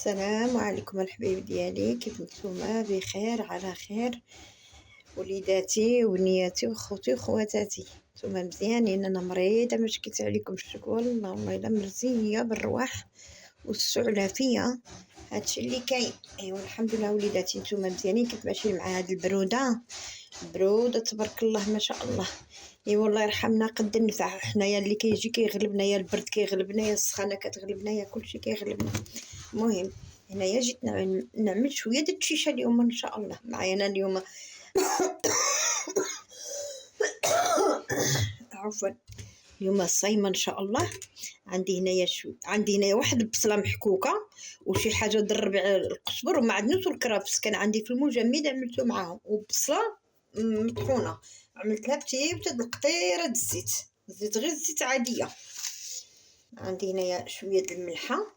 السلام عليكم الحبايب ديالي، كيف نتوما؟ بخير على خير وليداتي ونياتي وخوتي وخواتاتي. نتوما مزيانين؟ انا مريضه ما شكيت عليكم الشكوى، اللهم الا مرزيه بالرواح والسعله فيا، هادشي اللي كاين. ايوا الحمد لله وليداتي، نتوما مزيانين؟ كيف ماشيين مع هاد البروده تبارك الله ما شاء الله. اي والله يرحمنا قد النفع، حنايا اللي كيجي كيغلبنا، يا البرد كيغلبنا، يا السخانه كتغلبنا، يا كلشي كيغلبنا. المهم هنايا جيت نعمل شويه د الشيشه اليوم ان شاء الله. معايا انا اليوم عفوا، اليوم الصايمه ان شاء الله. عندي هنايا واحد البصله محكوكه وشي حاجه الربيع القزبر ومعدنوس والكرفس، كان عندي في المجمد عملته معاهم، وبصله مطحونه عملتها بتيبته القطيره الزيت غير الزيت عاديه. عندي هنايا شويه الملحه،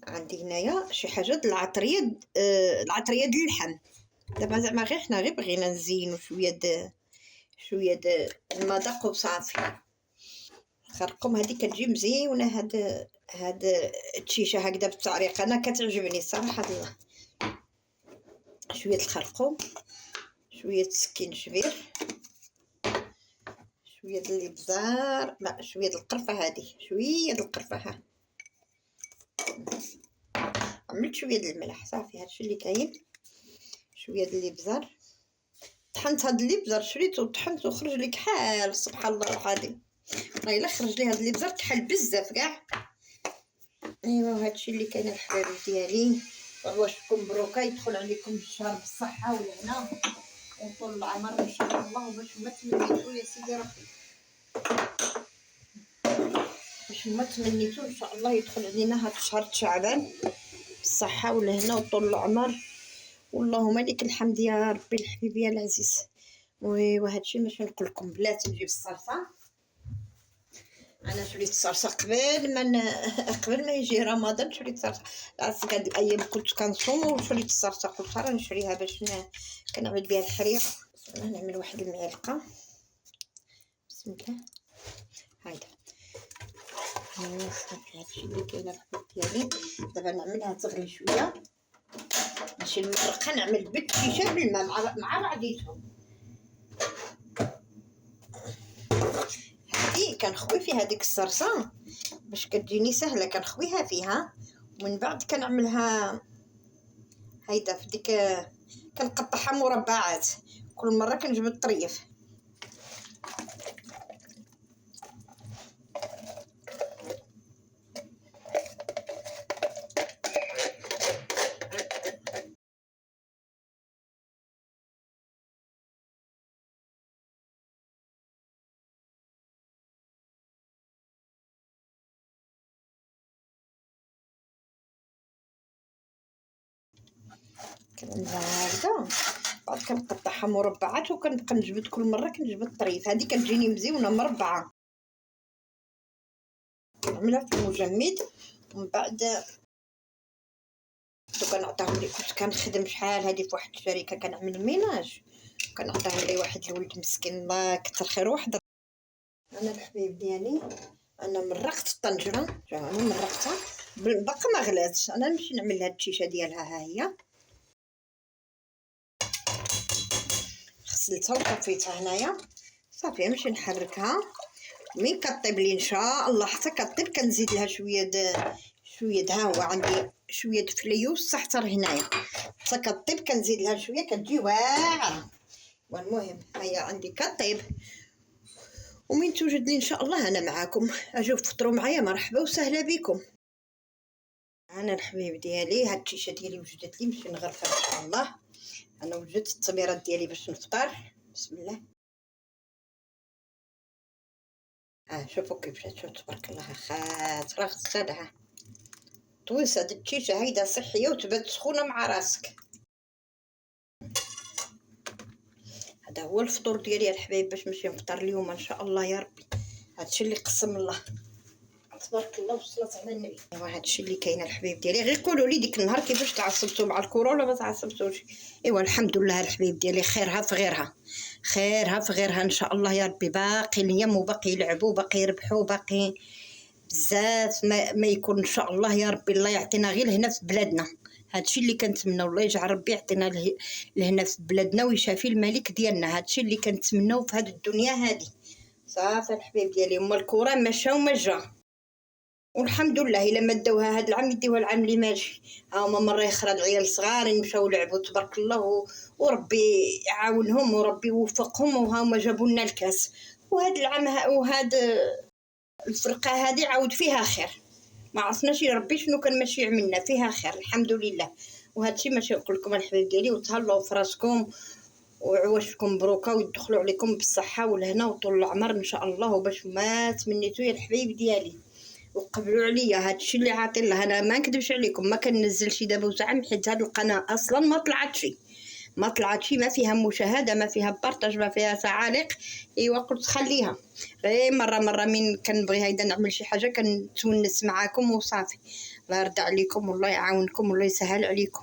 عندي هنايا شي حاجه د العطريه، العطريه د اللحم. دابا زعما غير حنا بغينا نزينو شويه د المذاق وصافي. خرقوم هذه كتجي مزيونه، هاد الشيشه هكذا بالتعريق انا كتعجبني الصراحه الله. شويه الخرقوم، شويه السكينجبير، شويه د الابزار، لا شويه د القرفه، هذه شويه د القرفه، ها عملت شويه د الملح صافي، هادشي اللي كاين. شويه د الابزار، طحنت هاد الابزار، شريته وطحنته وخرج لي كحال سبحان الله العظيم. والله الا خرج لي هاد الابزار كحل بزاف كاع. ايوا هادشي اللي كاين الحبايب ديالي. وعواشكم مبروكه، يدخل عليكم الشهر بالصحه والهنا وطول العمر ان شاء الله، وباش ما تمنيتو يا سيدي ربي، باش ما تمنيتو ان شاء الله يدخل علينا هاد الشهر شعبان بالصحه والهنا وطول العمر، واللهم لك الحمد يا ربي الحبيب يا العزيز. وهادشي باش نقول لكم بلاتي نجيب الصلصه. انا شريت الصلصه قبل ما يجي رمضان، شريت صلصه. عرفت هاد الايام كنت كنصوم وشريت الصلصه، قلت راه نشريها باش كنعمل بها الحريق. نعمل واحد المعلقه، بسم الله. هايدا صافي، هادشي اللي كاين الحبيب ديالي. دابا نعملها تغلي شويه، ماشي المرقه، نعمل بالشيشه بالماء مع بعضيتهم. هادي كنخوي فيها ديك الصلصه باش كتجيني سهله، كنخويها فيها ومن بعد كنعملها هيدا في ديك، كنقطعها مربعات، كل مره كنجبد الطريف. كنعملها هكذا، بعد كنقطعها مربعات وكنبقى نجبد كل مره كنجبد الطريف. هذه كتجيني مزيونه مربعه، كنعملها في المجمد ومن بعد كنعطيهم لي. كنت كنخدم شحال هذه في واحد الشركه كنعمل ميناج، كنعطيهم لي واحد الولد مسكين الله كتر خير واحد. انا الحبيب ديالي انا مرقت الطنجره، انا مرقتها باقا ما غلاتش. انا نمشي نعمل هاد الشيشه ديالها، ها هي غسلتها وطفيتها هنايا صافي، نمشي نحركها. من كطيب لي ان شاء الله حتى كطيب كنزيد لها شويه ها هو عندي شويه فليوس حتى هنايا، حتى كطيب كنزيد لها شويه كتجي واعره. والمهم هيا عندي كطيب، ومن توجد لي ان شاء الله انا معاكم. اجيو فطروا معايا، مرحبا وسهلا بكم. انا الحبيب ديالي هاد الشيشه ديالي وجدت لي، نمشي نغرفها ان شاء الله. انا وجدت التميرات ديالي باش نفطر، بسم الله. شوفوا كيف جات، تبارك الله خاطره غسالها طويسه. هاد الشيشه هيدا صحيه وتبات سخونه مع راسك. هذا هو الفطور ديالي الحبايب، باش نمشي نفطر اليوم ان شاء الله يا ربي. هادشي اللي قسم الله تبارك الله والصلاه على النبي. ايوا هادشي اللي كاين الحبايب ديالي. غير قولوا لي ديك النهار كيفاش تعصبتوا مع الكوره ولا ما تعصبتوش؟ ايوا الحمد لله الحبايب ديالي، خيرها في غيرها، خيرها في غيرها ان شاء الله يا ربي. باقي اليوم وباقي يلعبوا، باقي يربحوا، باقي بزاف ما يكون ان شاء الله يا ربي. الله يعطينا غير الهنا في بلادنا، هادشي اللي كنتمناو. الله يجعل ربي يعطينا الهنا في بلادنا ويشافي الملك ديالنا. هادشي اللي كنتمناو في هاد الدنيا هادي. صافي الحبيب ديالي، هما الكره مشى وما جا، والحمد لله. الا ما داوها هاد العام يديوها العام اللي ماجي. ها هما مره اخرى العيال صغارين مشاو لعبوا تبارك الله، وربي يعاونهم وربي يوفقهم، وها هما جابوا لنا الكاس. وهاد العام وهاد الفرقه هادي عاود فيها خير. ما عرفناش يا ربي شنو كان ماشي عملنا فيها خير، الحمد لله. وهادشي ماشي نقول لكم الحبيب ديالي، وتهلاو في راسكم وعواشكم مبروكه ويدخلوا عليكم بالصحه والهنا وطول العمر ان شاء الله، وباش ما تمنيتو يا الحبيب ديالي. وقبلوا عليا هادشي اللي عاطي الله. انا ما نكذبش عليكم، ما كننزلش دابا وساعه، حيت هاد القناه اصلا ما طلعتش، ما فيها مشاهده، ما فيها بارطاج، ما فيها تعاليق. ايوا قلت خليها غير مره من كنبغي هيدا نعمل شي حاجه كنتونس معاكم وصافي. الله يرضى عليكم والله يعاونكم والله يسهل عليكم.